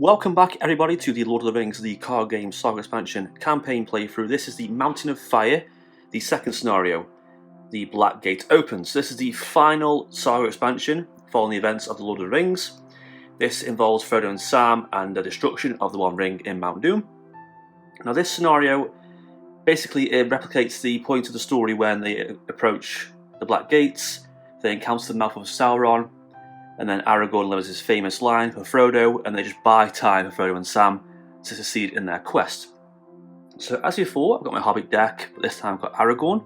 Welcome back everybody to the Lord of the Rings, the card game saga expansion campaign playthrough. This is the Mountain of Fire, the second scenario. The Black Gate opens. This is the final saga expansion following the events of the Lord of the Rings. This involves Frodo and Sam and the destruction of the One Ring in Mount Doom. Now this scenario, basically it replicates the point of the story when they approach the Black Gates, they encounter the mouth of Sauron, and then Aragorn delivers his famous line for Frodo, and they just buy time for Frodo and Sam to succeed in their quest. So as before, I've got my Hobbit deck, but this time I've got Aragorn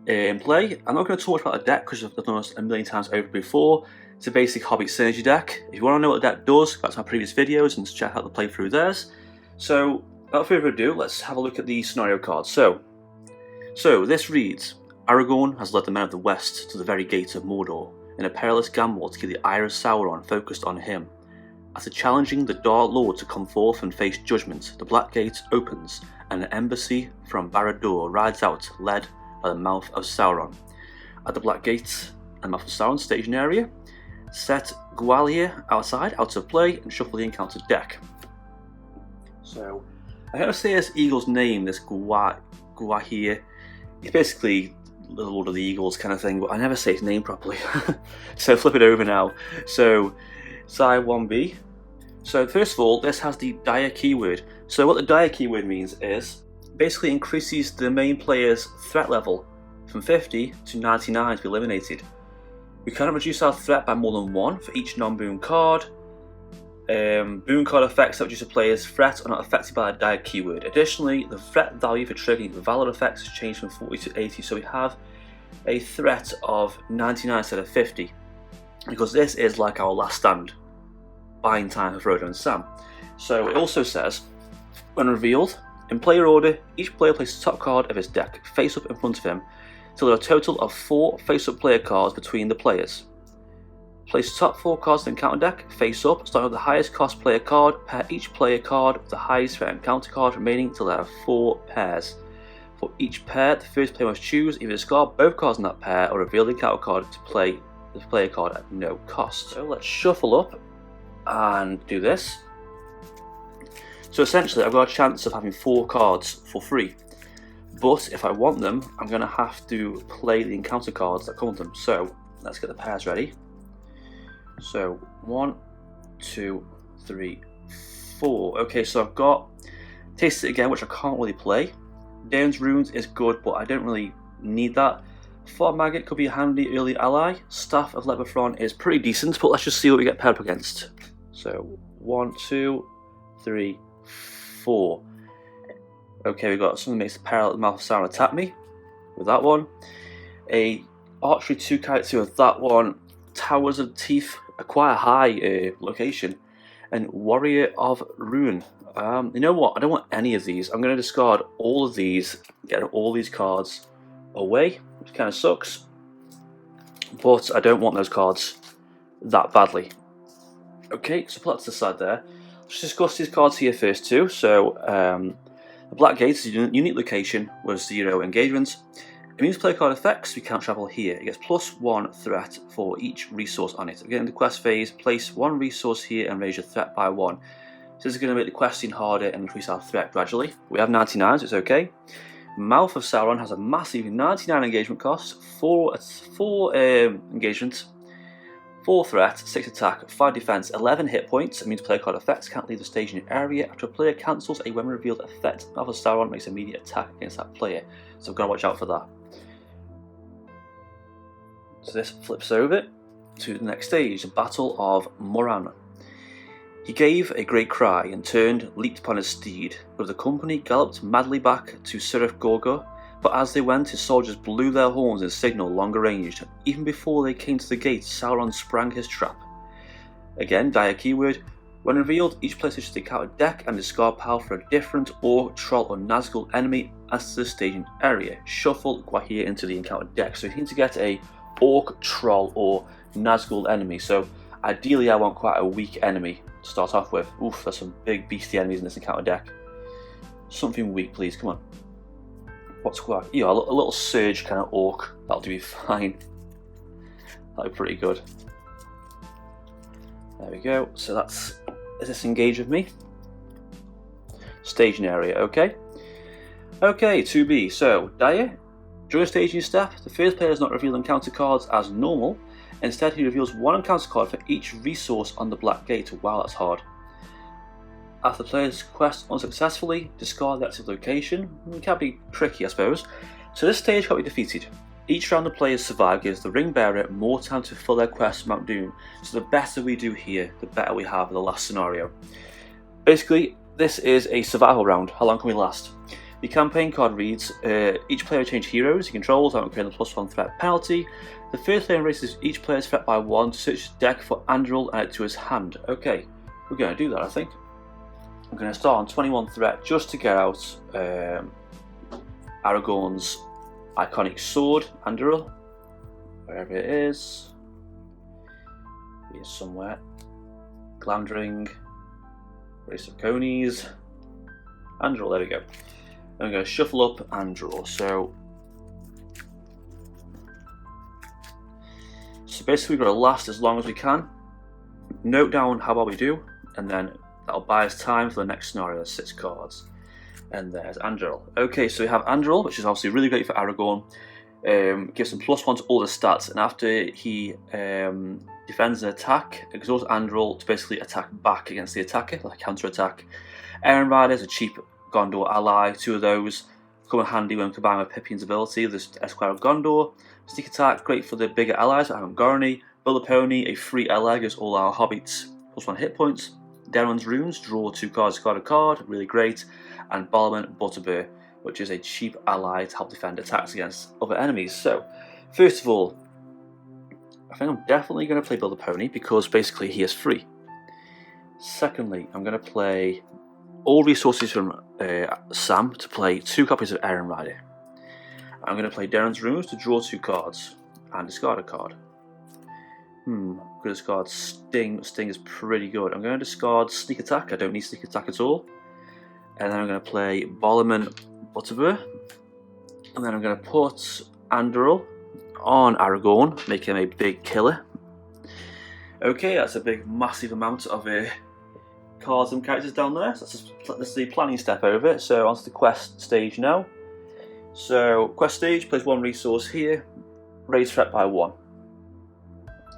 in play. I'm not going to talk much about the deck because I've done this a million times over before. It's a basic Hobbit synergy deck. If you want to know what the deck does, go back to my previous videos and check out the playthrough theirs. So without further ado, let's have a look at the scenario cards. So this reads, Aragorn has led the men of the West to the very gate of Mordor, in a perilous gamble to keep the ire of Sauron focused on him. After challenging the Dark Lord to come forth and face judgment, the Black Gate opens, and an embassy from Barad-dûr rides out, led by the mouth of Sauron. At the Black Gate and mouth of Sauron staging area, set Gwalior outside, out of play, and shuffle the encounter deck. So, I gotta say this eagle's name, this Gwalior. It's basically the Lord of the Eagles kind of thing, but I never say his name properly. So flip it over now. So side 1B. So first of all, this has the dire keyword. So what the dire keyword means is basically increases the main player's threat level from 50 to 99 to be eliminated. We cannot reduce our threat by more than one for each non-boon card. Boon card effects that reduce a player's threat are not affected by a dire keyword. Additionally, the threat value for triggering valid effects has changed from 40 to 80, so we have a threat of 99 instead of 50, because this is like our last stand, buying time for Frodo and Sam. So it also says, when revealed, in player order, each player places the top card of his deck face up in front of him till there are a total of 4 face-up player cards between the players. Place the top 4 cards in the encounter deck face up, starting with the highest cost player card. Pair each player card with the highest threat encounter card remaining until there are 4 pairs. For each pair, the first player must choose either discard both cards in that pair or reveal the encounter card to play the player card at no cost. So let's shuffle up and do this. So essentially, I've got a chance of having 4 cards for free. But if I want them, I'm going to have to play the encounter cards that come with them. So let's get the pairs ready. So 1, 2, 3, 4. Okay, so I've got Taste It Again, which I can't really play. Daemon's Runes is good, but I don't really need that. Fog Maggot could be a handy early ally. Staff of Leprechaun is pretty decent, but let's just see what we get paired up against. So 1, 2, 3, 4. Okay, we've got something that makes the parallel mouth of Sauron attack me with that one. A archery 2 character with that one. Towers of Teeth, quite a high location, and Warrior of Ruin. You know what? I don't want any of these. I'm going to discard all of these, get all these cards away, which kind of sucks. But I don't want those cards that badly. Okay, so put that to the side there. Let's discuss these cards here first too. So the Black Gate is a unique location with 0 engagements. It means player card effects, we can't travel here. It gets +1 threat for each resource on it. Again, in the quest phase, place 1 resource here and raise your threat by 1. So this is going to make the questing harder and increase our threat gradually. We have 99, so it's okay. Mouth of Sauron has a massive 99 engagement cost, 4 engagements, 4 threat, 6 attack, 5 defense, 11 hit points. It means player card effects can't leave the staging area. After a player cancels a when revealed effect, Mouth of Sauron makes immediate attack against that player. So we've got to watch out for that. So this flips over to the next stage, the Battle of Morana. He gave a great cry and turned, leaped upon his steed. But the company galloped madly back to Cirith Gorga, but as they went, his soldiers blew their horns in signal longer ranged. Even before they came to the gate, Sauron sprang his trap. Again, dire keyword. When revealed, each player should take out a deck and discard power for a different Orc, Troll or Nazgul enemy as to the staging area. Shuffle Gwalior into the encounter deck. So you need to get a Orc, Troll or Nazgul enemy. So ideally I want quite a weak enemy to start off with. Oof, there's some big beastie enemies in this encounter deck. Something weak, please, come on. What's Gwalior? Yeah, a little Surge kind of Orc. That'll do me fine. That'll be pretty good. There we go. So that's disengage with me. Staging area, okay. Okay, 2B. So, Dyer, during staging step, the first player does not reveal encounter cards as normal. Instead, he reveals one encounter card for each resource on the Black Gate. Wow, that's hard. After the player's quest unsuccessfully, discard the active location. It can be tricky, I suppose. So this stage can't be defeated. Each round the players survive gives the ring bearer more time to fulfill their quest from Mount Doom. So the better we do here, the better we have in the last scenario. Basically, this is a survival round. How long can we last? The campaign card reads, each player changes heroes he controls without incurring the +1 threat penalty. The first player raises each player's threat by 1 to search his deck for Andril and add it to his hand. Okay, we're going to do that, I think. I'm going to start on 21 threat just to get out Aragorn's iconic sword, Andril, wherever it is. Here's somewhere. Glamdring, Race of Conies, Andril, there we go. I'm going to shuffle up and draw. So basically we've got to last as long as we can. Note down how well we do, and then that'll buy us time for the next scenario. There's 6 cards. And there's Andril. Okay, so we have Andril, which is obviously really great for Aragorn. Gives him +1 to all the stats, and after he defends an attack, exhausts Andril to basically attack back against the attacker, like a counter attack. Iron Rider is a cheap Gondor ally. 2 of those come in handy when combined with Pippin's ability. There's Esquire of Gondor. Sneak attack, great for the bigger allies like Aragorn. Build a Pony, a free ally, gives all our hobbits +1 hit points. Darren's Runes, draw 2 cards, discard a card, really great. And Balman Butterbur, which is a cheap ally to help defend attacks against other enemies. So, first of all, I think I'm definitely going to play Build a Pony because basically he is free. Secondly, I'm going to play all resources from Sam to play 2 copies of Iron Rider. I'm going to play Darren's Runes to draw 2 cards and discard a card. I'm going to discard Sting. Sting is pretty good. I'm going to discard Sneak Attack. I don't need Sneak Attack at all. And then I'm going to play Balman Butterbur. And then I'm going to put Andril on Aragorn, make him a big killer. Okay, that's a big, massive amount of cards and characters down there. So that's the planning step over it. So onto the quest stage now. So quest stage, place 1 resource here, raise threat by 1.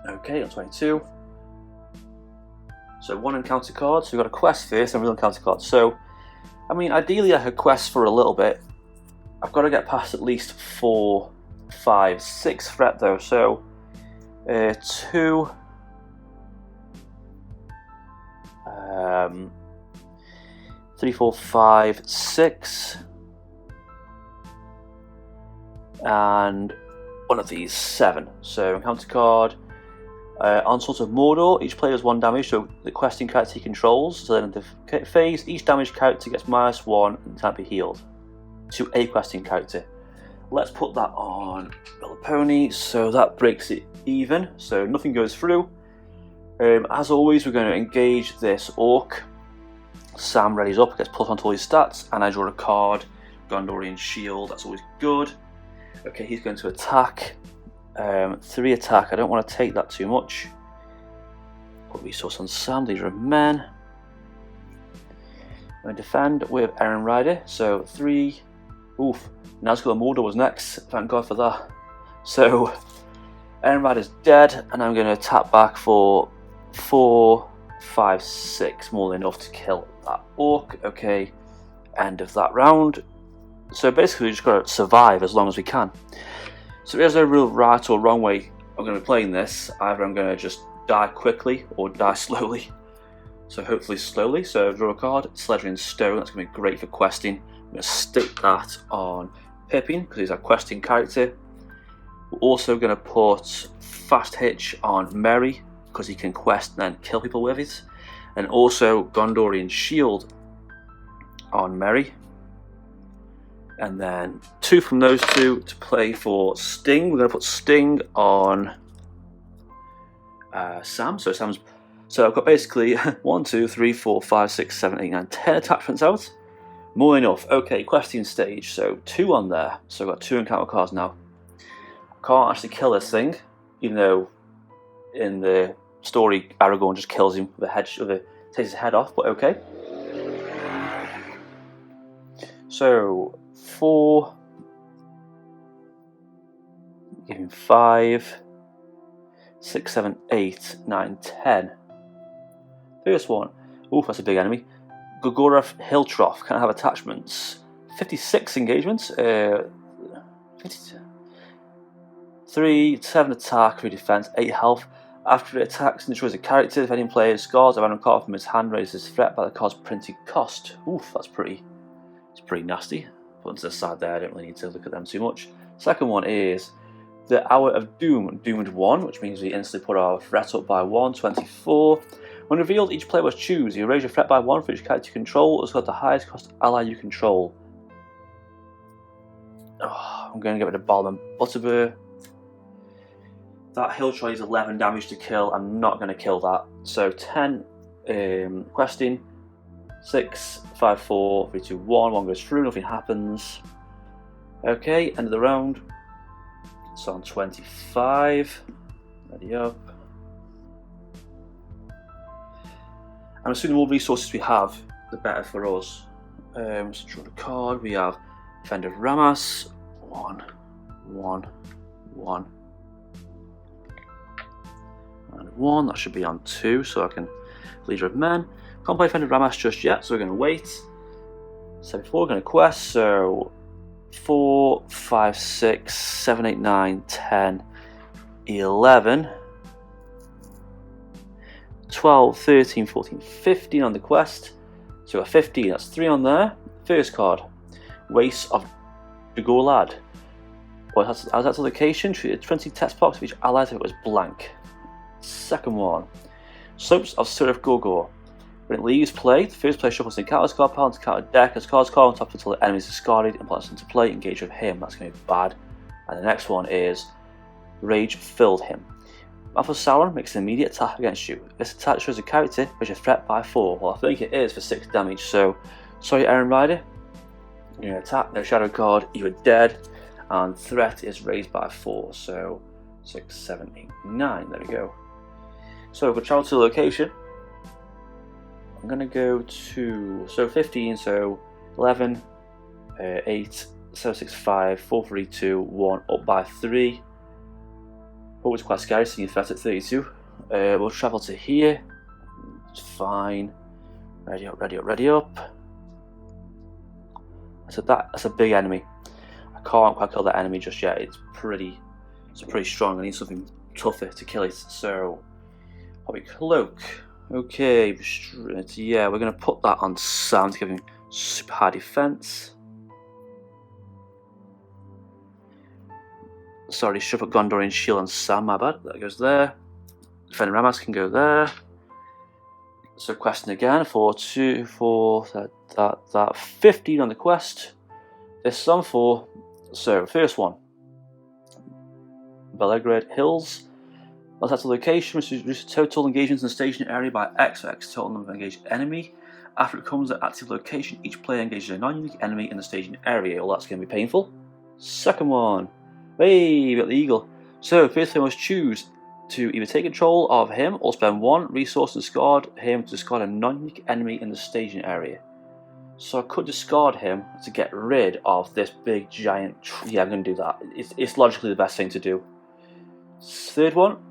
Okay, on 22. So 1 encounter card. So we've got a quest first and a real encounter card. So I mean, ideally I could quest for a little bit. I've got to get past at least 4, 5, 6 threat though. So 2, 3, 4, 5, 6, and one of these 7. So encounter card. Onslaught of Mordor, each player has 1 damage, so the questing character he controls. So then in the phase, each damaged character gets -1 and can't be healed to a questing character. Let's put that on Build a Pony, so that breaks it even, so nothing goes through. As always, we're going to engage this Orc. Sam readies up, gets +1 to all his stats, and I draw a card. Gondorian Shield, that's always good. Okay, he's going to attack. 3 attack, I don't want to take that too much. Put resource on Sam, these are men. I'm going to defend with Iron Rider, so 3. Oof, Nazgul of Mordor was next, thank God for that. So, Iron Rider's dead, and I'm going to attack back for 4, 5, 6, more than enough to kill that Orc. Okay, end of that round. So basically we just got to survive as long as we can. So there's no real right or wrong way I'm going to be playing this. Either I'm going to just die quickly or die slowly. So hopefully slowly. So draw a card, Sledging Stone, that's going to be great for questing. I'm going to stick that on Pippin because he's our questing character. We're also going to put Fast Hitch on Merry because he can quest and then kill people with it. And also Gondorian Shield on Merry. And then 2 from those 2 to play for Sting. We're going to put Sting on Sam. So I've got basically 1, 2, 3, 4, 5, 6, 7, 8, 9, 10 attachments out. More than enough. Okay, questing stage. So 2 on there. So I've got 2 encounter cards now. Can't actually kill this thing, even though in the story Aragorn just kills him with a Takes his head off, but okay. So 4. Give him 5. 6, 7, 8, 9, 10. First one. Oof, that's a big enemy. Gogorov Hilltrough. Can't have attachments. 56 engagements. 52. 3, 7 attack, 3 defense, 8 health. After it attacks and destroys a character, if any player scores a random card from his hand raises threat by the card's printed cost. Oof, that's pretty nasty. Put them to the side there, I don't really need to look at them too much. Second one is the Hour of Doom, doomed 1, which means we instantly put our threat up by 1, 24. When revealed, each player must choose. You raise your threat by 1 for each character you control, as well as the highest cost ally you control. Oh, I'm going to get rid of Balm and Butterbur. That hill try is 11 damage to kill. I'm not going to kill that. So 10 questing. 6, 5, 4, 3, 2, 1. 1 goes through, nothing happens. Okay, end of the round. It's on 25. Ready up. I'm assuming the more resources we have, the better for us. So draw the card. We have Defender Ramas. 1, 1, 1. And 1. That should be on 2, so I can Leader of Men. Can't play Defender Ramas just yet, so we're going to wait. 74, we're going to quest. So 4, 5, 6, 7, 8, 9, 10, 11, 12, 13, 14, 15 on the quest. So we've got 15, that's 3 on there. First card, Waste of Dugolad. As that's the location, treated 20 text box for each ally if it was blank. Second one, Slopes of Surf Gogor. When it leaves play, the first player shuffles the encounter's card pile into counter deck as card's card on top until the enemy is discarded and plays into play, engage with him. That's going to be bad. And the next one is Rage Filled Him. Mouth of Sauron makes an immediate attack against you. This attack shows a character which is threat by 4. Well, I think it is for 6 damage, so sorry, Aaron Ryder. You're going to attack, no shadow card, you are dead, and threat is raised by 4. So 6, 7, 8, 9. There we go. So we'll travel to the location. I'm going to go to 15, so 11, 8, 7, 6, 5, 4, 3, 2, 1, up by 3. Always quite scary seeing your threat at 32. We'll travel to here. It's fine. Ready up, ready up, ready up. So that's a big enemy. I can't quite kill that enemy just yet. It's pretty strong. I need something tougher to kill it. So probably Cloak. Okay, yeah, we're going to put that on Sam to give him super high defense. Sorry, shuffle Gondorian Shield on Sam, my bad. That goes there. Defender Ramas can go there. So questing again, 4, 2, 4, that 15 on the quest. This is on 4. So first one, Belgrade Hills. That's the location, which reduces total engagements in the staging area by X or X total number of engaged enemy. After it comes at active location, each player engages a non-unique enemy in the staging area. Well, that's going to be painful. Second one, hey, we got the eagle. So first player must choose to either take control of him or spend 1 resource to discard him to discard a non-unique enemy in the staging area. So I could discard him to get rid of this big giant. Yeah, I'm going to do that. It's logically the best thing to do. Third one.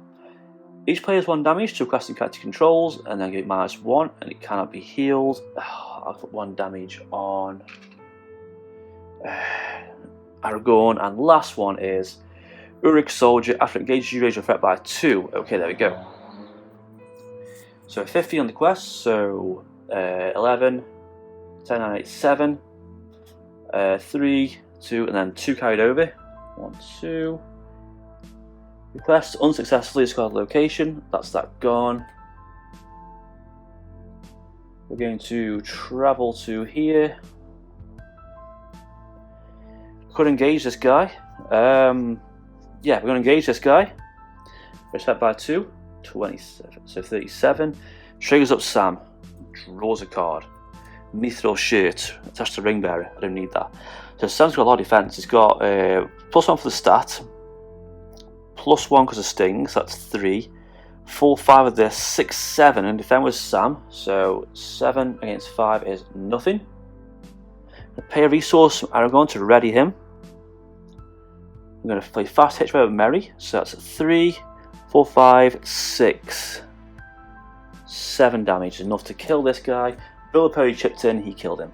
Each player has 1 damage to requesting character controls, and then give it -1, and it cannot be healed. I'll put 1 damage on Aragorn, and last one is Uric Soldier. After engaging, you raise your threat by 2. Okay, there we go. So 50 on the quest, so 11, 10, 9, 8, 7, 3, 2, and then 2 carried over. 1, 2. Request unsuccessfully discard location. That's that gone. We're going to travel to here. Could engage this guy. Yeah, we're going to engage this guy. Reset by 2. 27. So 37. Triggers up Sam. Draws a card. Mithril shirt. Attached to ring bearer. I don't need that. So Sam's got a lot of defense. He's got +1 for the stat. +1 because of stings, that's 3. 4-5 of this, 6-7, and defend with Sam. So 7 against 5 is nothing. Pay a resource from Aragorn to ready him. I'm going to play fast hitch with Merry. So that's 3, 4, 5, 6, 7 damage. Enough to kill this guy. Bill Perry chipped in, he killed him.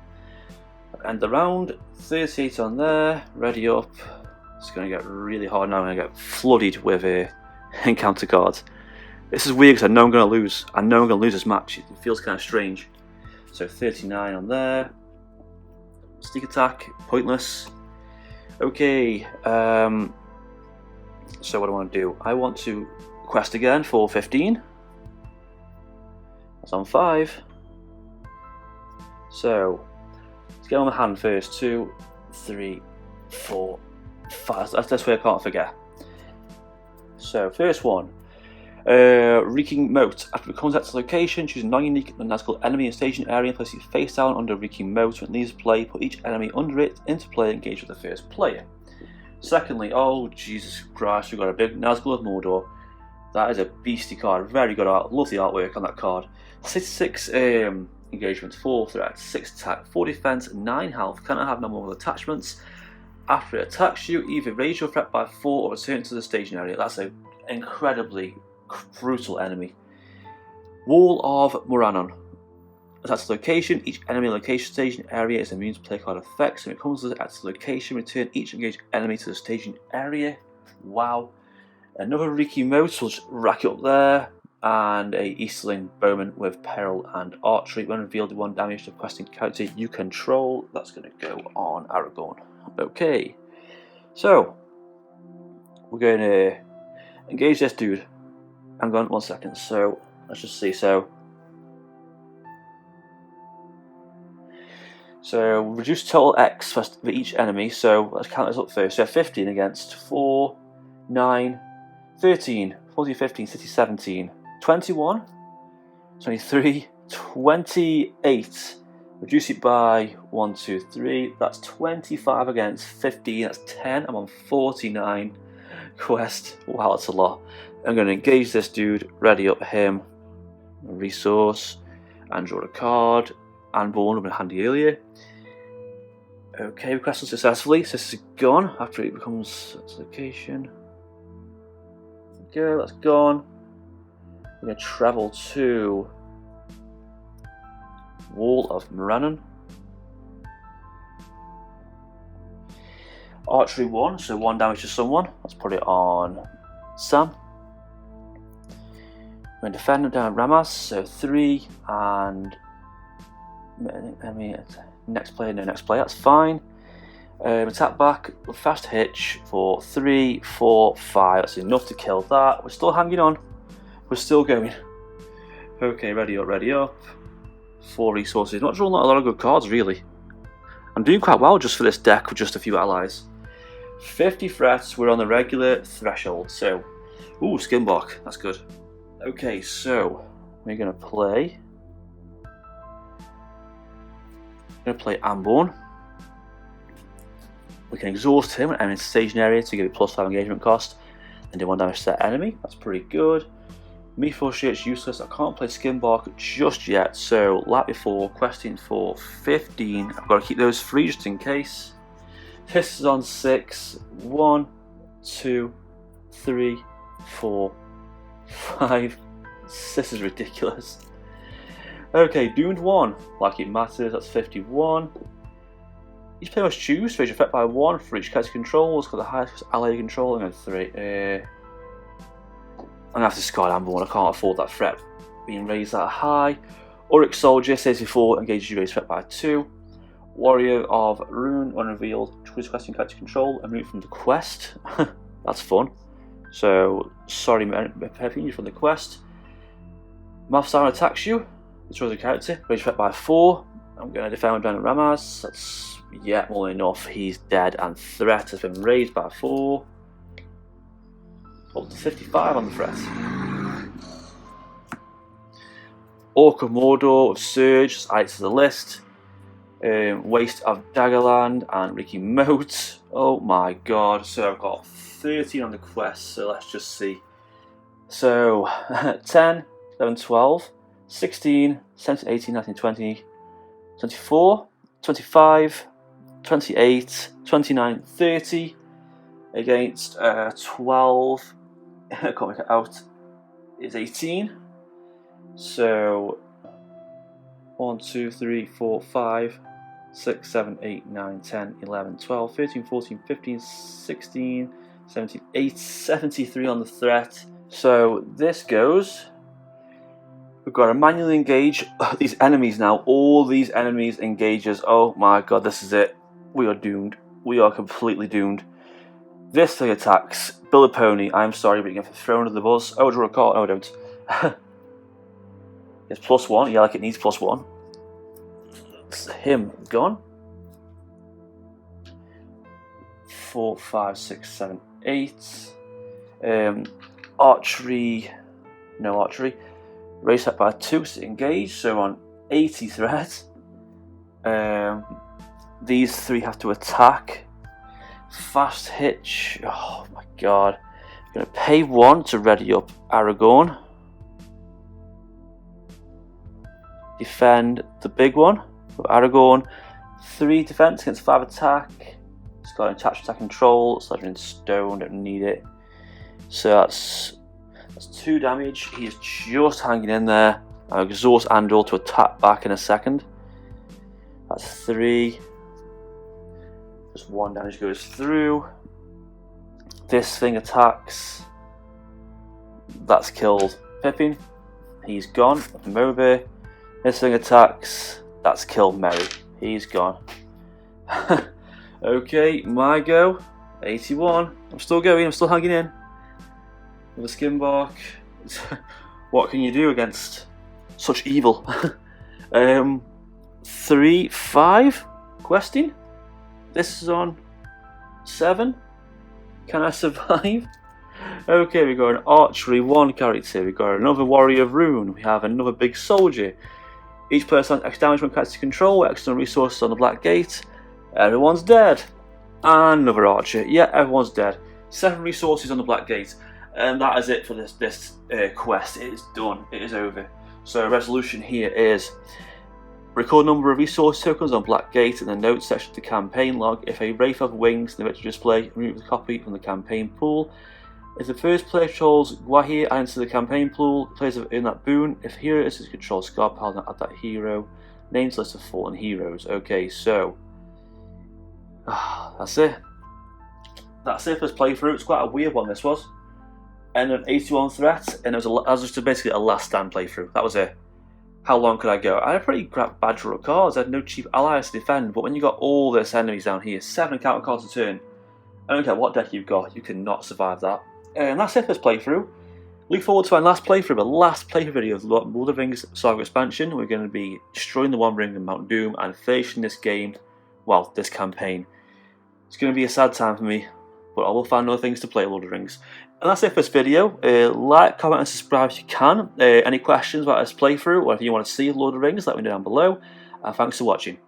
End the round. 38 on there. Ready up. It's going to get really hard now. I'm going to get flooded with encounter cards. This is weird because I know I'm going to lose. I know I'm going to lose this match. It feels kind of strange. So 39 on there. Sneak attack, pointless. Okay. So what do I want to do? I want to quest again for 15. That's on 5. So let's get on the hand first. 2, 3, 4, 5. That's this way I can't forget. So first one. Reeking Moat. After it becomes its location, choose a non-unique non-magical enemy in staging area and place it face down under Reeking Moat. When it leaves play, put each enemy under it into play and engage with the first player. Secondly, oh Jesus Christ, we've got a big Nazgul of Mordor. That is a beastie card, very good art, love the artwork on that card. 66 engagement, 4 threat, 6 attack, 4 defense, 9 health, cannot have normal attachments. After it attacks you, either raise your threat by 4 or return to the staging area. That's an incredibly brutal enemy. Wall of Morana. Attacks the location. Each enemy location staging area is immune to play card effects. When it comes to the location, return each engaged enemy to the staging area. Wow. Another Reeking Moat, will just rack it up there. And a Easterling Bowman with Peril and Archery. When revealed, 1 damage to questing character you control. That's going to go on Aragorn. Okay. So, we're going to engage this dude. Hang on 1 second. So, let's just see. So reduce total X for each enemy. So let's count this up first. So 15 against 4, 9, 13, 14, 15, 16, 17, 21, 23, 28. Reduce it by 1, 2, 3. That's 25 against 15. That's 10. I'm on 49 quest. Wow, that's a lot. I'm going to engage this dude, ready up him, resource, and draw a card. And Born have been handy earlier. Okay, requested successfully. So this is gone after it becomes its location. Okay, that's gone. We're going to travel to Wall of Morana. Archery 1, so 1 damage to someone. Let's put it on Sam. We're going to defend down Ramas, so 3, and I mean, next player, no next player, that's fine. Attack back with fast hitch for 3, 4, 5. That's enough to kill that. We're still hanging on. We're still going. Okay, ready up, ready up. 4 resources. Not drawing a lot of good cards, really. I'm doing quite well just for this deck with just a few allies. 50 threats. We're on the regular threshold. So, ooh, Skinbark. That's good. Okay, so we're gonna play. Anborn. We can exhaust him and in staging area to give it +5 engagement cost and do 1 damage to that enemy. That's pretty good. Me for shit's useless. I can't play Skinbark just yet, so like before, questing for 15. I've got to keep those free just in case. This is on 6. 1, 2, 3, 4, 5. This is ridiculous. Okay, Doomed 1, like it matters, that's 51. Each player must choose to raise your threat by 1 for each character control. It's got the highest ally control. I'm going to 3. I'm going to have to discard Anborn, I can't afford that threat being raised that high. Auric Soldier says before engages you raise threat by 2. Warrior of Rune, when revealed, choose questing character control and move from the quest. That's fun. So, sorry, prepping you from the quest. Sauron attacks you. Destroys a character, raise threat by 4. I'm going to defend with Brandon Ramas. That's, yeah, more than enough. He's dead, and threat has been raised by 4. Up to 55 on the threat. Orc of Mordor with Surge, added to the list. Waste of Daggerland and Reeking Moat. Oh my god, so I've got 13 on the quest, so let's just see. So 10, 11, 12, 16, 17, 18, 19, 20, 24, 25, 28, 29, 30 against 12, I can't make it out, is 18. So 1, 2, 3, 4, 5, 6, 7, 8, 9, 10, 11, 12, 13, 14, 15, 16, 17, 8, 73 on the threat. So this goes. We've got to manually engage these enemies now. All these enemies engages. Oh my god, this is it. We are doomed. We are completely doomed. This thing attacks. Build a pony. I'm sorry, but you get thrown under the bus. Oh, draw a card. No, I don't. It's +1. Yeah, like it needs +1. It's him gone. 4, 5, 6, 7, 8. Archery. No archery. Raise up by 2 to engage, so on 80 threat. These 3 have to attack. Fast hitch. Oh my god. I'm going to pay 1 to ready up Aragorn. Defend the big one with Aragorn. 3 defense against 5 attack. It's got an attached attack control. It's like in stone, don't need it. So that's 2 damage. He is just hanging in there. I'll exhaust Andor to attack back in a second. That's 3. Just 1 damage goes through. This thing attacks. That's killed Pippin. He's gone. Moby. This thing attacks. That's killed Merry. He's gone. Okay, my go. 81. I'm still going. I'm still hanging in. With a skin bark. What can you do against such evil? 3, 5. Questing. This is on 7. Can I survive? Okay, we got an archery 1 character. We got another warrior of rune. We have another big soldier. Each person has X damage when character control. External resources on the black gate. Everyone's dead. And another archer. Yeah, everyone's dead. 7 resources on the black gate. And that is it for this quest. It is done. It is over. So resolution here is record number of resource tokens on black gate in the notes section of the campaign log. If a wraith of wings in the victory display, remove the copy from the campaign pool. If the first player controls Gwahir, add into the campaign pool. Players have earned that boon. If hero is to control Scar Paladin, add that hero. Names list of fallen heroes. Okay, so that's it. That's it for this playthrough. It's quite a weird one. This was. And an 81 threat, and it was just basically a last stand playthrough. That was it. How long could I go? I had a pretty bad draw of cards. I had no cheap allies to defend, but when you got all this enemies down here, 7 encounter cards a turn, I don't care what deck you've got, you cannot survive that. And that's it for this playthrough. Look forward to my last playthrough video of Lord of the Rings Saga Expansion. We're going to be destroying the One Ring and Mount Doom and finishing this game, well, this campaign. It's going to be a sad time for me, but I will find other things to play Lord of the Rings. And that's it for this video. Like, comment and subscribe if you can. Any questions about this playthrough or if you want to see Lord of the Rings, let me know down below. Thanks for watching.